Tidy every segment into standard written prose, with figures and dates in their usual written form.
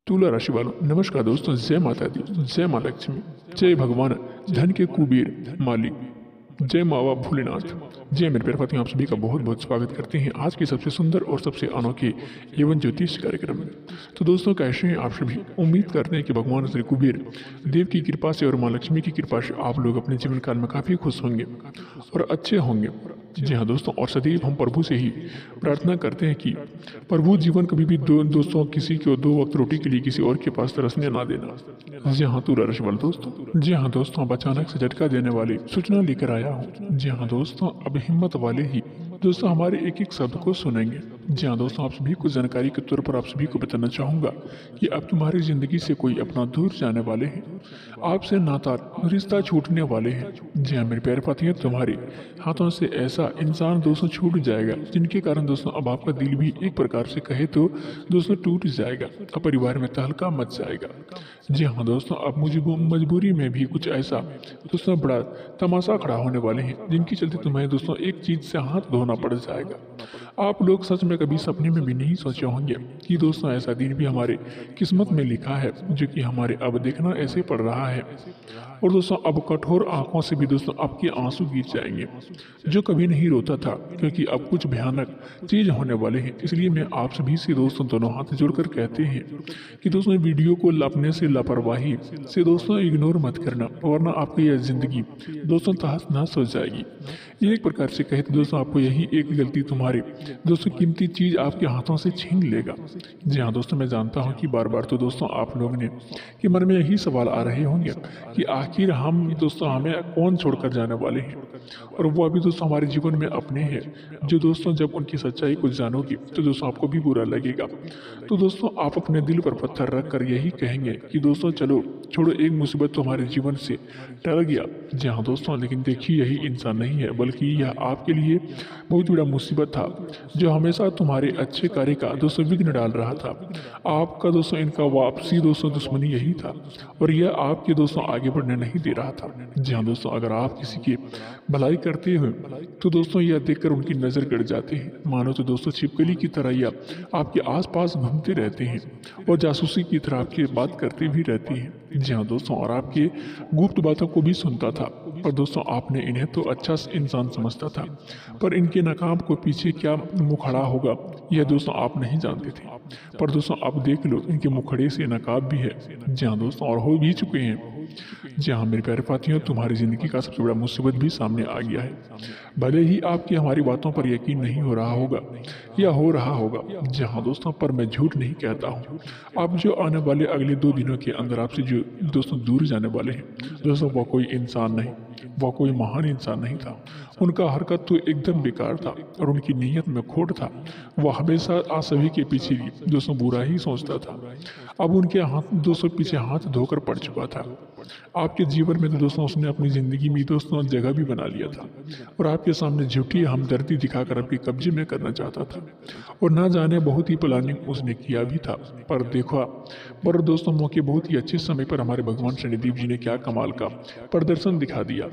तुला राशि वालों नमस्कार दोस्तों। जय माता दी, जय माँ लक्ष्मी, जय भगवान धन के कुबेर मालिक, जय मावा भोलेनाथ। जय मेरे प्यारे साथियों, आप सभी का बहुत बहुत स्वागत करते हैं आज के सबसे सुंदर और सबसे अनोखे एवं ज्योतिष कार्यक्रम में। तो दोस्तों कैसे हैं आप सभी? उम्मीद करते हैं कि भगवान श्री कुबेर देव की कृपा से और माँ लक्ष्मी की कृपा से आप लोग अपने जीवन काल में काफ़ी खुश होंगे और अच्छे होंगे। जी हाँ दोस्तों, और सदैव हम प्रभु से ही प्रार्थना करते हैं कि प्रभु जीवन कभी भी दोस्तों किसी को दो वक्त रोटी के लिए किसी और के पास तरसने ना देना। जी हाँ तुला राशि वाले दोस्तों, जी हाँ दोस्तों, अब अचानक से झटका देने वाली सूचना लेकर आया हूँ। जी हाँ दोस्तों, अब हिम्मत वाले ही दोस्तों हमारे एक एक शब्द को सुनेंगे। जी हाँ दोस्तों, आप सभी को जानकारी के तौर पर आप सभी को बताना चाहूँगा कि अब तुम्हारी ज़िंदगी से कोई अपना दूर जाने वाले हैं, आपसे नाता रिश्ता छूटने वाले हैं। जी हाँ मेरे प्यारे साथियों, तुम्हारे हाथों से ऐसा इंसान दोस्तों छूट जाएगा जिनके कारण दोस्तों अब आपका दिल भी एक प्रकार से कहे तो दोस्तों टूट जाएगा और परिवार में तहलका मच जाएगा। जी हाँ दोस्तों, अब मुझे मजबूरी में भी कुछ ऐसा दोस्तों बड़ा तमाशा खड़ा होने वाले हैं जिनके चलते तुम्हें दोस्तों एक चीज़ से हाथ धोना पड़ जाएगा। आप लोग सच में कभी सपने में भी नहीं सोचे होंगे कि दोस्तों ऐसा दिन भी हमारे किस्मत में लिखा है जो कि हमारे अब देखना ऐसे पड़ रहा है। और दोस्तों अब कठोर आंखों से भी दोस्तों आपके आंसू गिर जाएंगे जो कभी नहीं रोता था, क्योंकि अब कुछ भयानक चीज होने वाले हैं। इसलिए मैं आप सभी से दोस्तों दोनों हाथ जोड़कर कहते हैं कि दोस्तों वीडियो को लापने से लापरवाही से दोस्तों इग्नोर मत करना, वरना आपकी यह जिंदगी दोस्तों तहस नहस हो जाएगी। एक प्रकार से कहे तो दोस्तों आपको यही एक गलती तुम्हारे दोस्तों कीमती चीज आपके हाथों से छीन लेगा। जी हाँ दोस्तों, मैं जानता हूँ कि बार बार तो दोस्तों आप लोगों ने कि मन में यही सवाल आ रहे होंगे कि आखिर हम दोस्तों हमें कौन छोड़कर जाने वाले हैं, और वो अभी दोस्तों हमारे जीवन में अपने हैं जो दोस्तों जब उनकी सच्चाई को जानोगी तो दोस्तों आपको भी बुरा लगेगा। तो दोस्तों आप अपने दिल पर पत्थर रख कर यही कहेंगे कि दोस्तों चलो छोड़ो, एक मुसीबत तो हमारे जीवन से टल गया। जी हाँ दोस्तों, लेकिन देखिए यही इंसान नहीं है बल्कि यह आपके लिए बहुत बड़ा मुसीबत था जो हमेशा तुम्हारे अच्छे कार्य का दोस्तों विघ्न डाल रहा था। आपका दोस्तों इनका वापसी दोस्तों दुश्मनी यही था और यह आपके दोस्तों आगे बढ़ने नहीं दे रहा था। जी हाँ दोस्तों, अगर आप किसी की भलाई करते हो तो दोस्तों यह देखकर उनकी नज़र गड़ जाती है, मानो तो दोस्तों छिपकली की तरह यह आपके आसपास घूमते रहते हैं और जासूसी की तरह आपकी बात करते भी रहती है। जी हाँ दोस्तों, और आपकी गुप्त बातों को भी सुनता था, पर दोस्तों आपने इन्हें तो अच्छा इंसान समझता था, पर इनके नकाब को पीछे क्या मुखड़ा होगा यह दोस्तों आप नहीं जानते थे। पर दोस्तों आप देख लो, इनके मुखड़े से नकाब भी है। जी हाँ दोस्तों, और हो भी चुके हैं। जी हाँ मेरे प्यारे साथियों, तुम्हारी जिंदगी का सबसे बड़ा मुसीबत भी सामने आ गया है। भले ही आपकी हमारी बातों पर यकीन नहीं हो रहा होगा या हो रहा होगा। जी हाँ दोस्तों, पर मैं झूठ नहीं कहता हूँ। आप जो आने वाले अगले 2 दिनों के अंदर आपसे जो दोस्तों दूर जाने वाले हैं दोस्तों, वह कोई इंसान नहीं, वह कोई महान इंसान नहीं था। उनका हरकत तो एकदम बेकार था और उनकी नीयत में खोट था। वह हमेशा आप सभी के पीछे दोस्तों बुरा ही सोचता था। अब उनके हाथ दोस्तों पीछे हाथ धोकर पड़ चुका था। आपके जीवन में तो दोस्तों उसने अपनी ज़िंदगी में दोस्तों जगह भी बना लिया था और आपके सामने झूठी हमदर्दी दिखाकर आपके कब्जे में करना चाहता था। और ना जाने बहुत ही प्लानिंग उसने किया भी था। पर देखो, पर दोस्तों मौके बहुत ही अच्छे समय पर हमारे भगवान शनिदेव जी ने क्या कमाल का प्रदर्शन दिखा दिया।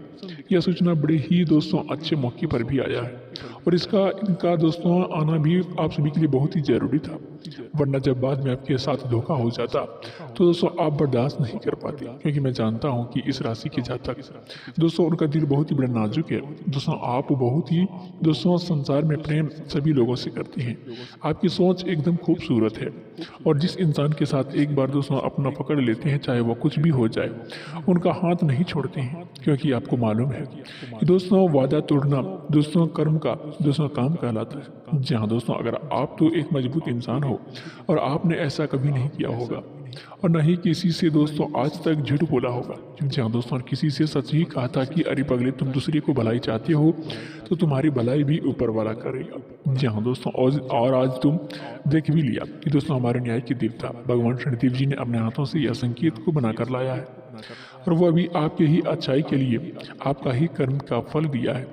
यह सूचना बड़े ही दोस्तों अच्छे मौके पर भी आया है और इनका दोस्तों आना भी आप सभी के लिए बहुत ही जरूरी था, वरना जब बाद में आपके साथ धोखा हो जाता तो दोस्तों आप बर्दाश्त नहीं कर पाते। क्योंकि मैं जानता हूं कि इस राशि के जातक दोस्तों उनका दिल बहुत ही बड़ा नाजुक है। दोस्तों आप बहुत ही दोस्तों संसार में प्रेम सभी लोगों से करते हैं, आपकी सोच एकदम खूबसूरत है और जिस इंसान के साथ एक बार दोस्तों अपना पकड़ लेते हैं चाहे वह कुछ भी हो जाए, उनका हाथ नहीं छोड़ते हैं। क्योंकि आपको मालूम है कि दोस्तों वादा तोड़ना दोस्तों कर्म का दोस्तों काम कहलाता है। जी हाँ दोस्तों, अगर आप तो एक मजबूत इंसान हो और आपने ऐसा कभी नहीं किया होगा और न ही किसी से दोस्तों आज तक झूठ बोला होगा। जी हाँ दोस्तों, किसी से सच ही कहा था कि अरे पगले तुम दूसरे को भलाई चाहते हो तो तुम्हारी भलाई भी ऊपर वाला करेगा। जी हाँ दोस्तों, और आज तुम देख भी लिया कि दोस्तों हमारे न्याय के देवता भगवान शनिदेव जी ने अपने हाथों से यह संकेत को बनाकर लाया है और वह भी आपके ही अच्छाई के लिए आपका ही कर्म का फल दिया है।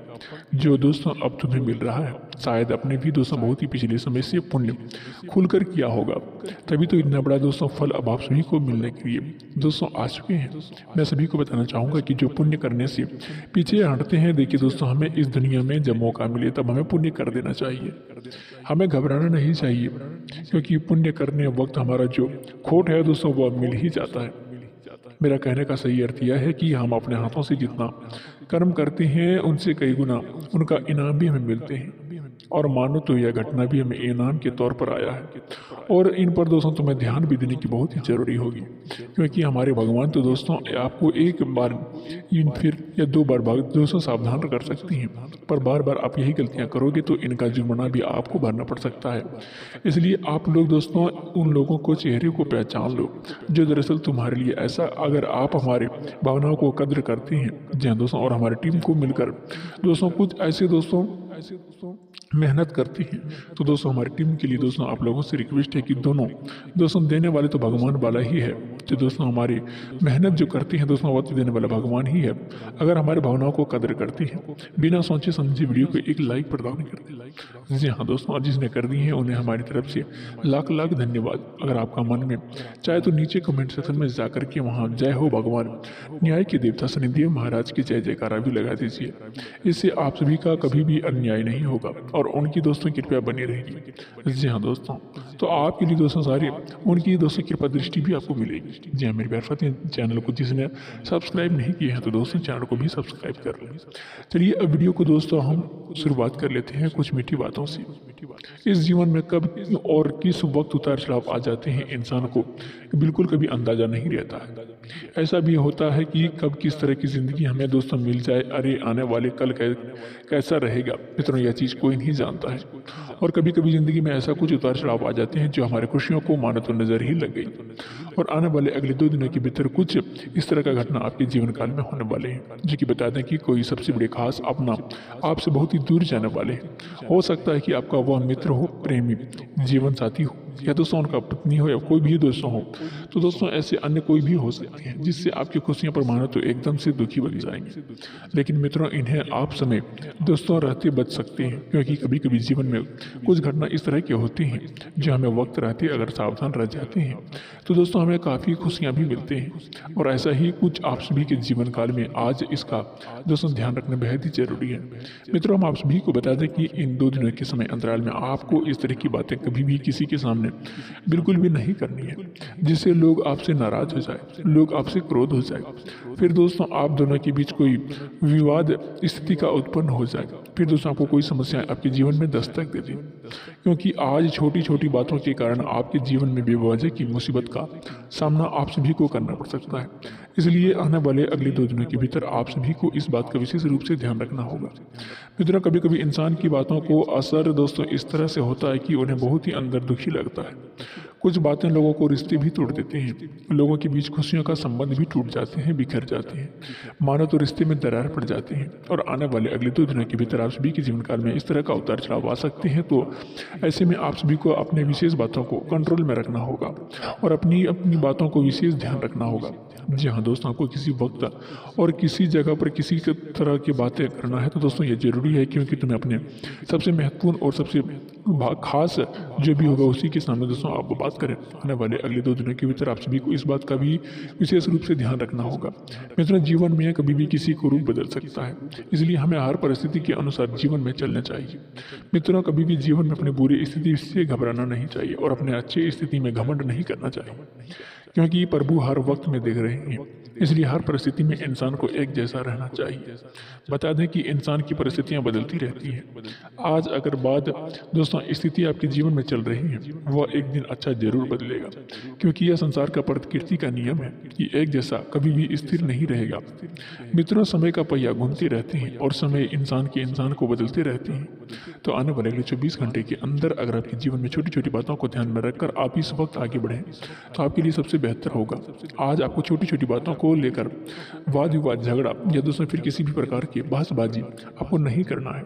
जो दोस्तों अब तुम्हें मिल रहा है शायद अपने भी दोस्तों बहुत ही पिछले समय से पुण्य खुलकर किया होगा, तभी तो इतना बड़ा दोस्तों फल अब आप सभी को मिलने के लिए दोस्तों आ चुके हैं। मैं सभी को बताना चाहूँगा कि जो पुण्य करने से पीछे हटते हैं, देखिए दोस्तों हमें इस दुनिया में जब मौका मिले तब हमें पुण्य कर देना चाहिए, हमें घबराना नहीं चाहिए, क्योंकि पुण्य करने वक्त हमारा जो खोट है दोस्तों वह मिल ही जाता है। मेरा कहने का सही अर्थ यह है कि हम अपने हाथों से जितना कर्म करते हैं उनसे कई गुना उनका इनाम भी हमें मिलते हैं। और मानो तो यह घटना भी हमें इनाम के तौर पर आया है, और इन पर दोस्तों तुम्हें ध्यान भी देने की बहुत ही ज़रूरी होगी, क्योंकि हमारे भगवान तो दोस्तों आपको एक बार फिर या दो बार दोस्तों सावधान कर सकती हैं, पर बार बार आप यही गलतियां करोगे तो इनका जुर्माना भी आपको भरना पड़ सकता है। इसलिए आप लोग दोस्तों उन लोगों को चेहरे को पहचान लो जो दरअसल तुम्हारे लिए ऐसा, अगर आप हमारे भावनाओं को कद्र करते हैं जी हाँ दोस्तों, और हमारी टीम को मिलकर दोस्तों कुछ ऐसे दोस्तों मेहनत करती हैं, तो दोस्तों हमारी टीम के लिए दोस्तों आप लोगों से रिक्वेस्ट है कि दोस्तों देने वाले तो भगवान वाला ही है, जो दोस्तों हमारी मेहनत जो करती हैं दोस्तों वो तो देने वाला भगवान ही है। अगर हमारे भावनाओं को कदर करती हैं, बिना सोचे समझे वीडियो को एक लाइक प्रदान करते, जी हाँ दोस्तों, और जिसने कर दी है उन्हें हमारी तरफ से लाख लाख धन्यवाद। अगर आपका मन में चाहे तो नीचे कमेंट सेक्शन में जाकर के वहाँ जय हो भगवान न्याय के देवता शनिदेव महाराज की जय जयकारा भी लगा दीजिए। इससे आप सभी का कभी भी अन्याय नहीं होगा और उनकी दोस्तों कृपया बनी रहेगी। जी हाँ दोस्तों, तो आपके लिए दोस्तों सारी उनकी दोस्तों कृपा दृष्टि भी आपको मिलेगी। जी हाँ मेरे प्यारे साथी, चैनल को जिसने सब्सक्राइब नहीं किया है तो दोस्तों चैनल को भी सब्सक्राइब कर लें। चलिए अब वीडियो को दोस्तों हम शुरुआत कर लेते हैं कुछ मीठी बातों से। इस जीवन में कब और किस वक्त उतार चढ़ाव आ जाते हैं इंसान को बिल्कुल कभी अंदाजा नहीं रहता है। ऐसा भी होता है कि कब किस तरह की ज़िंदगी हमें दोस्तों मिल जाए, अरे आने वाले कल कैसा रहेगा मित्रों, यह चीज़ कोई नहीं जानता है। और कभी कभी ज़िंदगी में ऐसा कुछ उतार चढ़ाव आ जाते हैं जो हमारे खुशियों को मानो तो नज़र ही लग गई, और आने वाले अगले 2 दिनों के भीतर कुछ इस तरह का घटना आपके जीवन काल में होने वाले हैं, जो कि बता दें कि कोई सबसे बड़े खास अपना आपसे बहुत ही दूर जाने वाले हैं। हो सकता है कि आपका वह मित्र हो, प्रेमी, जीवन साथी हो, या दोस्तों उनका पत्नी हो, या कोई भी दोस्तों हो, तो दोस्तों ऐसे अन्य कोई भी हो सकते हैं जिससे आपकी खुशियां पर मानो तो एकदम से दुखी बन जाएंगे। लेकिन मित्रों इन्हें आप समय दोस्तों रहते बच सकते हैं, क्योंकि कभी कभी जीवन में कुछ घटना इस तरह की होती हैं जो हमें वक्त रहते अगर सावधान रह जाते हैं तो दोस्तों हमें काफ़ी खुशियाँ भी मिलती हैं। और ऐसा ही कुछ आप सभी के जीवन काल में आज इसका दोस्तों ध्यान रखना बेहद ही जरूरी है। मित्रों हम आप सभी को बता दें कि इन 2 दिनों के समय अंतराल में आपको इस तरह की बातें कभी भी किसी के सामने बिल्कुल भी नहीं करनी है जिससे लोग आपसे नाराज हो जाए, लोग आपसे क्रोध हो जाए, फिर दोस्तों आप दोनों के बीच कोई विवाद स्थिति का उत्पन्न हो जाए, फिर दोस्तों आपको कोई समस्या आपके जीवन में दस्तक दे दे, क्योंकि आज छोटी छोटी बातों के कारण आपके जीवन में बेवजह की मुसीबत का सामना आप सभी को करना पड़ सकता है। इसलिए आने वाले अगले 2 दिनों के भीतर आप सभी को इस बात का विशेष रूप से ध्यान रखना होगा। मित्रों कभी कभी इंसान की बातों को असर दोस्तों इस तरह से होता है कि उन्हें बहुत ही अंदर दुखी लगता है। कुछ बातें लोगों को रिश्ते भी तोड़ देते हैं, लोगों के बीच खुशियों का संबंध भी टूट जाते हैं, बिखर जाते हैं, मानो तो रिश्ते में दरार पड़ जाती है। और आने वाले अगले 2 दिनों के भीतर आप सभी के जीवन काल में इस तरह का उतार चढ़ाव आ सकते हैं। तो ऐसे में आप सभी को अपने विशेष बातों को कंट्रोल में रखना होगा और अपनी बातों को विशेष ध्यान रखना होगा। जी हाँ दोस्तों, आपको किसी वक्त और किसी जगह पर किसी तरह की बातें करना है तो दोस्तों ये जरूरी है, क्योंकि तुम्हें अपने सबसे महत्वपूर्ण और सबसे खास जो भी होगा उसी के सामने दोस्तों आप बात करें। आने वाले अगले 2 दिनों के भीतर आप सभी को इस बात का भी विशेष रूप से ध्यान रखना होगा। मित्रों जीवन में कभी भी किसी को रूप बदल सकता है, इसलिए हमें हर परिस्थिति के अनुसार जीवन में चलना चाहिए। मित्रों कभी भी जीवन में अपनी बुरी स्थिति से घबराना नहीं चाहिए और अपने अच्छी स्थिति में घमंड नहीं करना चाहिए, क्योंकि प्रभु हर वक्त में देख रहे हैं। इसलिए हर परिस्थिति में इंसान को एक जैसा रहना चाहिए। बता दें कि इंसान की परिस्थितियां बदलती रहती हैं। आज अगर बात दोस्तों स्थिति आपके जीवन में चल रही है, वह एक दिन अच्छा जरूर बदलेगा, क्योंकि यह संसार का प्रकृति का नियम है कि एक जैसा कभी भी स्थिर नहीं रहेगा। मित्रों समय का पहिया घूमते रहते हैं और समय इंसान को बदलते रहते हैं। तो आने वाले अगले 24 घंटे के अंदर अगर आपके जीवन में छोटी छोटी बातों को ध्यान में रखकर आप इस वक्त आगे बढ़ें तो आपके लिए सबसे बेहतर होगा। आज आपको छोटी छोटी बातों को को लेकर वाद विवाद, झगड़ा या दोस्तों फिर किसी भी प्रकार की बहसबाजी आपको नहीं करना है।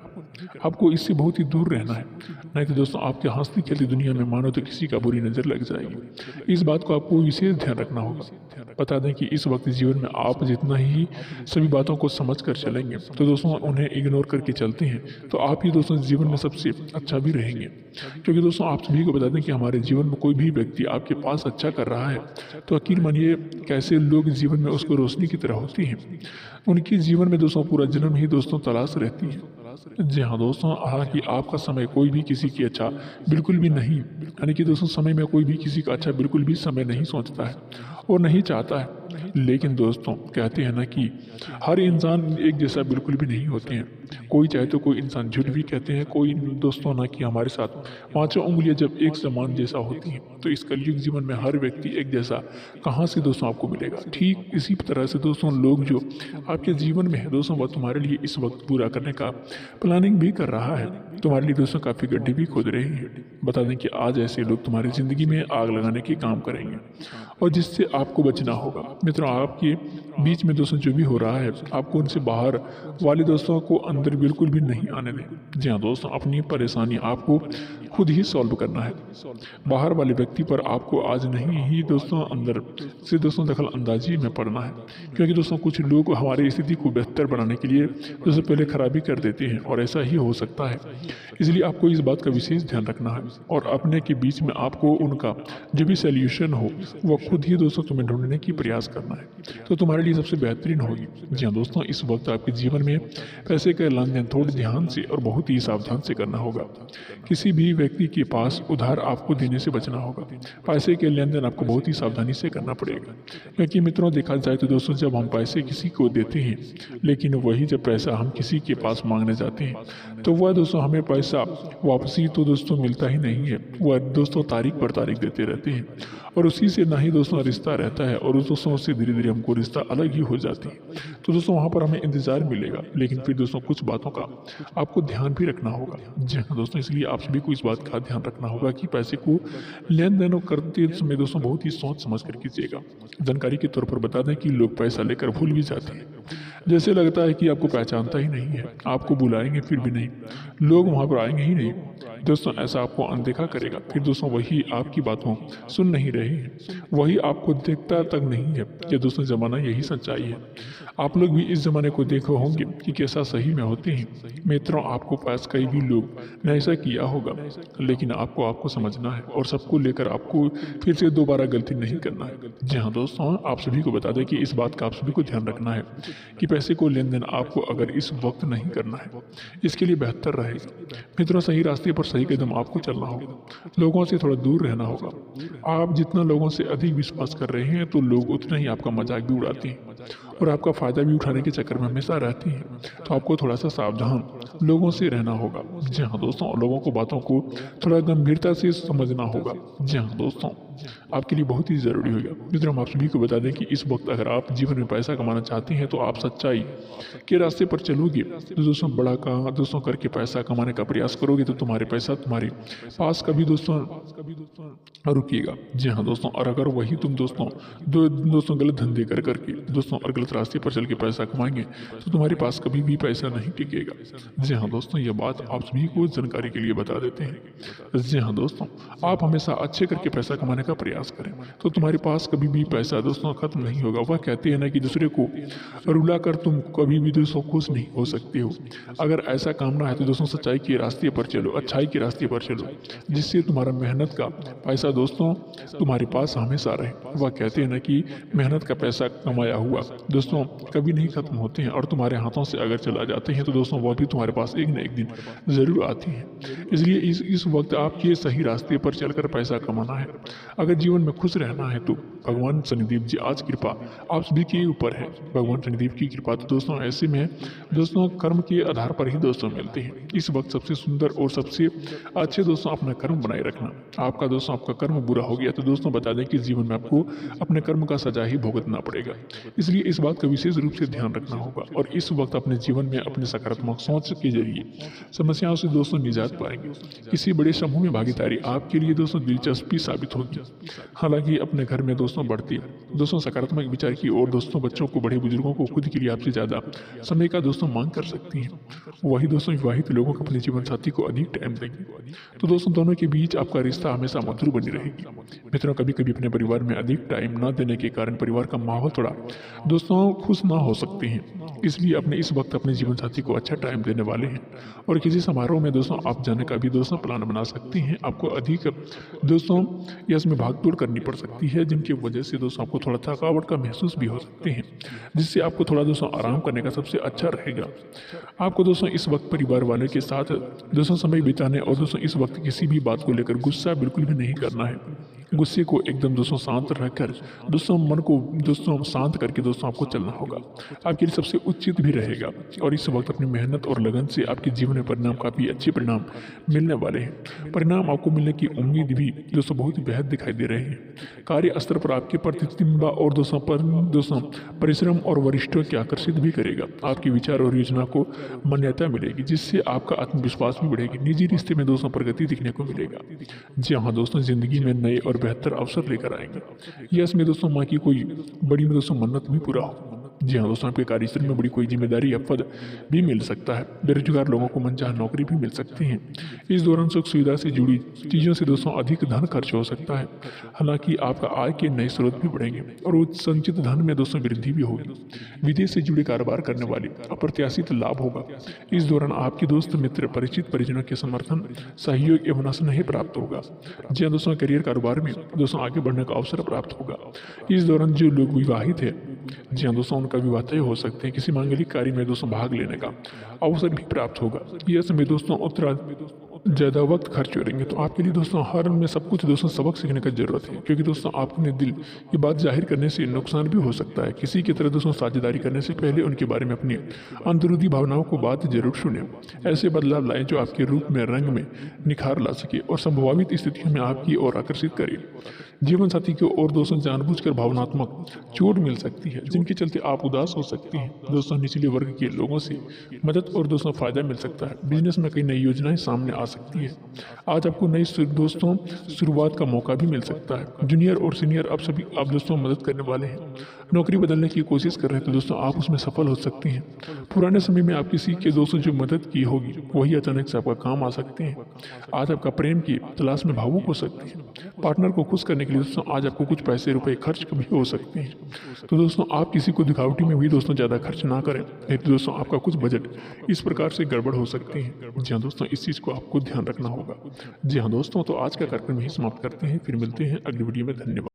आपको इससे बहुत ही दूर रहना है। नहीं तो दोस्तों आपके हंसती खेलती दुनिया में मानो तो किसी का बुरी नज़र लग जाएगी। इस बात को आपको विशेष ध्यान रखना होगा। बता दें कि इस वक्त जीवन में आप जितना ही सभी बातों को समझ कर चलेंगे तो दोस्तों उन्हें इग्नोर करके चलते हैं तो आप ही दोस्तों जीवन में सबसे अच्छा भी रहेंगे। क्योंकि दोस्तों आप सभी को बता दें कि हमारे जीवन में कोई भी व्यक्ति आपके पास अच्छा कर रहा है तो यकीन मानिए कैसे लोग जीवन में उसको रोशनी की तरह होती हैं। उनकी जीवन में दोस्तों पूरा जन्म ही दोस्तों तलाश रहती है। जी हाँ दोस्तों, हालांकि आपका समय कोई भी किसी की अच्छा बिल्कुल भी नहीं, यानी कि दोस्तों समय में कोई भी किसी का अच्छा बिल्कुल भी समय नहीं सोचता है और नहीं चाहता है। लेकिन दोस्तों कहते हैं ना कि हर इंसान एक जैसा बिल्कुल भी नहीं होते हैं। कोई चाहे तो कोई इंसान झूठ भी कहते हैं, कोई दोस्तों ना कि हमारे साथ पांचों उंगलियां जब एक समान जैसा होती हैं तो इस कलयुग जीवन में हर व्यक्ति एक जैसा कहाँ से दोस्तों आपको मिलेगा। ठीक इसी तरह से दोस्तों लोग जो आपके जीवन में है दोस्तों वह तुम्हारे लिए इस वक्त पूरा करने का प्लानिंग भी कर रहा है, तुम्हारे लिए दोस्तों काफ़ी गड्ढे भी खोद रहे हैं। बता दें कि आज ऐसे लोग तुम्हारी ज़िंदगी में आग लगाने के काम करेंगे और जिससे आपको बचना होगा। मित्रों आपके बीच में दोस्तों जो भी हो रहा है आपको उनसे बाहर वाले दोस्तों को अंदर बिल्कुल भी नहीं आने दें। जी हाँ दोस्तों, अपनी परेशानी आपको खुद ही सॉल्व करना है। बाहर वाले व्यक्ति पर आपको आज नहीं ही दोस्तों अंदर से दोस्तों दखल अंदाजी में पड़ना है। क्योंकि दोस्तों कुछ लोग हमारी स्थिति को बेहतर बनाने के लिए दोस्तों पहले खराबी कर देते हैं और ऐसा ही हो सकता है। इसलिए आपको इस बात का विशेष ध्यान रखना है और अपने के बीच में आपको उनका जो भी सोल्यूशन हो वह खुद ही दोस्तों तुम्हें ढूंढने की प्रयास करना है तो तुम्हारे लिए सबसे बेहतरीन होगी। जी हाँ दोस्तों, इस वक्त आपके जीवन में पैसे का लेन देन थोड़े ध्यान से और बहुत ही सावधान से करना होगा। किसी भी व्यक्ति के पास उधार आपको देने से बचना होगा। पैसे के लेन देन आपको बहुत ही सावधानी से करना पड़ेगा। क्योंकि मित्रों देखा जाए तो दोस्तों जब हम पैसे किसी को देते हैं लेकिन वही जब पैसा हम किसी के पास मांगने जाते हैं तो वह दोस्तों हमें पैसा वापसी तो दोस्तों मिलता ही नहीं है। वह दोस्तों तारीख पर तारीख देते रहते हैं और उसी से ना ही दोस्तों रिश्ता रहता है और उस दोस्तों से धीरे धीरे हमको रिश्ता अलग ही हो जाती है। तो दोस्तों वहाँ पर हमें इंतजार मिलेगा, लेकिन फिर दोस्तों कुछ बातों का आपको ध्यान भी रखना होगा। जी हाँ दोस्तों, इसलिए आप सभी को इस बात का ध्यान रखना होगा कि पैसे को लेन देन करते समय दोस्तों बहुत ही सोच समझ कर कीजिएगा। जानकारी के तौर पर बता दें कि लोग पैसा लेकर भूल भी जाते हैं। जैसे लगता है कि आपको पहचानता ही नहीं है, आपको बुलाएंगे फिर भी नहीं, लोग वहाँ पर आएंगे ही नहीं। दोस्तों ऐसा आपको अनदेखा करेगा, फिर दोस्तों वही आपकी बातों सुन नहीं रहे हैं, वही आपको देखता तक नहीं है। ये दोस्तों ज़माना यही सच्चाई है। आप लोग भी इस ज़माने को देखो होंगे कि कैसा सही में होते हैं। मित्रों आपको पास कई भी लोग ने ऐसा किया होगा, लेकिन आपको समझना है और सबको लेकर आपको फिर से दोबारा गलती नहीं करना है। जी हाँ दोस्तों, आप सभी को बता दें कि इस बात का आप सभी को ध्यान रखना है कि पैसे को लेन देन आपको अगर इस वक्त नहीं करना है, इसके लिए बेहतर रहेगा मित्रों सही रास्ते पर सही कदम आपको चलना होगा। लोगों से थोड़ा दूर रहना होगा। आप जितना लोगों से अधिक विश्वास कर रहे हैं तो लोग उतना ही आपका मजाक भी उड़ाते हैं और आपका फ़ायदा भी उठाने के चक्कर में हमेशा रहती हैं। तो आपको थोड़ा सा सावधान लोगों से रहना होगा। जी हाँ दोस्तों, लोगों को बातों को थोड़ा गंभीरता से समझना होगा। जी हाँ दोस्तों, आपके लिए बहुत ही ज़रूरी होगा। मित्रों हम आप सभी को बता दें कि इस वक्त अगर आप जीवन में पैसा कमाना चाहते हैं तो आप सच्चाई के रास्ते पर चलोगे तो दोस्तों बड़ा काम दोस्तों करके पैसा कमाने का प्रयास करोगे तो तुम्हारे पैसा तुम्हारे पास कभी दोस्तों रुकिएगा। जी हाँ दोस्तों, और अगर वही तुम दोस्तों गलत धंधे कर करके दोस्तों और गलत रास्ते पर चल के पैसा कमाएंगे तो तुम्हारे पास कभी भी पैसा नहीं टिकेगा। जी हाँ दोस्तों, यह बात आप सभी को जानकारी के लिए बता देते हैं। जी हाँ दोस्तों, आप हमेशा अच्छे करके पैसा कमाने का प्रयास करें तो तुम्हारे पास कभी भी पैसा दोस्तों खत्म नहीं होगा। वह कहते हैं ना कि दूसरे को रुला कर तुम कभी भी दोस्तों खुश नहीं हो सकते हो। अगर ऐसा काम ना है तो दोस्तों सच्चाई के रास्ते पर चलो, अच्छाई के रास्ते पर चलो, जिससे तुम्हारा मेहनत का पैसा दोस्तों तुम्हारे पास हमेशा रहे। वह कहते हैं ना कि मेहनत का पैसा कमाया हुआ दोस्तों कभी नहीं खत्म होते हैं और तुम्हारे हाथों से अगर चला जाते हैं तो दोस्तों वह भी तुम्हारे पास एक न एक दिन ज़रूर आती हैं। इसलिए इस वक्त आपके सही रास्ते पर चलकर पैसा कमाना है। अगर जीवन में खुश रहना है तो भगवान शनिदेव जी आज कृपा आप सभी के ऊपर है। भगवान शनिदेव की कृपा तो दोस्तों ऐसे में दोस्तों कर्म के आधार पर ही दोस्तों मिलते हैं। इस वक्त सबसे सुंदर और सबसे अच्छे दोस्तों अपना कर्म बनाए रखना। आपका दोस्तों आपका कर्म बुरा हो गया तो दोस्तों बता दें कि जीवन में आपको अपने कर्म का सजा ही भुगतना पड़ेगा। इसलिए इस बात का विशेष रूप से ध्यान रखना होगा और इस वक्त अपने जीवन में अपने सकारात्मक सोच के जरिए समस्याओं से दोस्तों निजात पाएंगे। किसी बड़े समूह में भागीदारी आपके लिए दोस्तों दिलचस्पी साबित होगी। हालांकि अपने घर में दोस्तों बढ़ती दोस्तों सकारात्मक विचार की ओर दोस्तों बच्चों को, बड़े बुजुर्गों को खुद के लिए आपसे ज़्यादा समय का दोस्तों मांग कर सकती हैं। वही दोस्तों विवाहित लोगों को अपने जीवन साथी को अधिक टाइम देंगे, तो दोस्तों दोनों के बीच आपका रिश्ता हमेशा मधुर बनी रहेगी। मित्रों, कभी कभी अपने परिवार में अधिक टाइम न देने के कारण परिवार का माहौल थोड़ा दोस्तों खुश ना हो सकते हैं। इसलिए अपने इस वक्त अपने जीवन साथी को अच्छा टाइम देने वाले हैं और किसी समारोह में दोस्तों आप जाने का भी दोस्तों प्लान बना सकते हैं। आपको अधिक दोस्तों या इसमें भागदौड़ करनी पड़ सकती है, जिनकी वजह से दोस्तों आपको थोड़ा थकावट का महसूस भी हो सकते हैं, जिससे आपको थोड़ा दोस्तों आराम करने का सबसे अच्छा रहेगा। आपको दोस्तों इस वक्त परिवार वालों के साथ दोस्तों समय बिताने और दोस्तों इस वक्त किसी भी बात को लेकर गुस्सा बिल्कुल भी नहीं करना है। गुस्से को एकदम दोस्तों शांत रखकर दोस्तों मन को दोस्तों शांत करके दोस्तों आपको चलना होगा। आपके लिए सबसे उचित भी रहेगा और इस वक्त अपनी मेहनत और लगन से आपके जीवन में परिणाम, काफ़ी अच्छे परिणाम मिलने वाले हैं। परिणाम आपको मिलने की उम्मीद भी दोस्तों बहुत ही बेहद दिखाई दे रहे हैं। कार्य स्तर पर आपके प्रतिबिंब और दोस्तों परिश्रम और वरिष्ठों के आकर्षित भी करेगा। आपके विचार और योजना को मान्यता मिलेगी, जिससे आपका आत्मविश्वास भी बढ़ेगी। निजी रिश्ते में दोस्तों प्रगति दिखने को मिलेगा। जी हाँ दोस्तों, जिंदगी में नए और बेहतर अवसर लेकर आएंगे। यह इसमें दोस्तों माँ की कोई बड़ी में दोस्तों मन्नत भी पूरा हो। जी हाँ दोस्तों, आपके कार्यस्थल में बड़ी कोई जिम्मेदारी या पद भी मिल सकता है। बेरोजगार लोगों को मनचाहा नौकरी भी मिल सकती है। इस दौरान सुख सुविधा से जुड़ी चीज़ों से दोस्तों अधिक धन खर्च हो सकता है। हालांकि आपका आय के नए स्रोत भी बढ़ेंगे और उस संचित धन में दोस्तों वृद्धि भी होगी। विदेश से जुड़े कारोबार करने वाले अप्रत्याशित लाभ होगा। इस दौरान आपके दोस्त, मित्र, परिचित परिजनों के समर्थन, सहयोग एवं स्नेह प्राप्त होगा। जी हाँ दोस्तों, करियर कारोबार में दोस्तों आगे बढ़ने का अवसर प्राप्त होगा। इस दौरान जो लोग विवाहित है, जी हाँ दोस्तों, का विवाह तय हो सकते हैं। किसी मांगलिक कार्य में दोस्तों भाग लेने का अवसर भी प्राप्त होगा। यह समय दोस्तों उत्तरा ज़्यादा वक्त खर्च करेंगे, तो आपके लिए दोस्तों हर में सब कुछ दोस्तों सबक सीखने की जरूरत है, क्योंकि दोस्तों आपने दिल की बात जाहिर करने से नुकसान भी हो सकता है। किसी की तरह दोस्तों साझेदारी करने से पहले उनके बारे में अपनी अंदरूनी भावनाओं को बात जरूर सुने। ऐसे बदलाव लाएं जो आपके रूप में, रंग में निखार ला सके और संभावित स्थितियों में आपकी ओर आकर्षित करे। जीवन साथी की ओर दोस्तों जानबूझकर भावनात्मक चोट मिल सकती है, जिनके चलते आप उदास हो सकती हैं। दोस्तों निचले वर्ग के लोगों से मदद और दोस्तों फायदा मिल सकता है। बिजनेस में कई नई योजनाएं सामने आ सकती है। आज आपको नई दोस्तों शुरुआत का मौका भी मिल सकता है। जूनियर और सीनियर आप दोस्तों मदद करने वाले हैं। नौकरी बदलने की कोशिश कर रहे हैं तो दोस्तों आप उसमें सफल हो सकते हैं। पुराने समय में आप किसी के दोस्तों जो मदद की होगी वही अचानक से आपका काम आ सकते हैं। आज आपका प्रेम की तलाश में भावुक हो सकते हैं। पार्टनर को खुश करने के लिए दोस्तों आज आपको कुछ पैसे रुपए खर्च भी हो सकते हैं। तो दोस्तों आप किसी को दिखावटी में भी दोस्तों ज़्यादा खर्च ना करें, नहीं तो दोस्तों आपका कुछ बजट इस प्रकार से गड़बड़ हो सकती है। जी हाँ दोस्तों, इस चीज़ को आपको ध्यान रखना होगा। जी हाँ दोस्तों, तो आज का कार्यक्रम यही समाप्त करते हैं। फिर मिलते हैं अगली वीडियो में। धन्यवाद।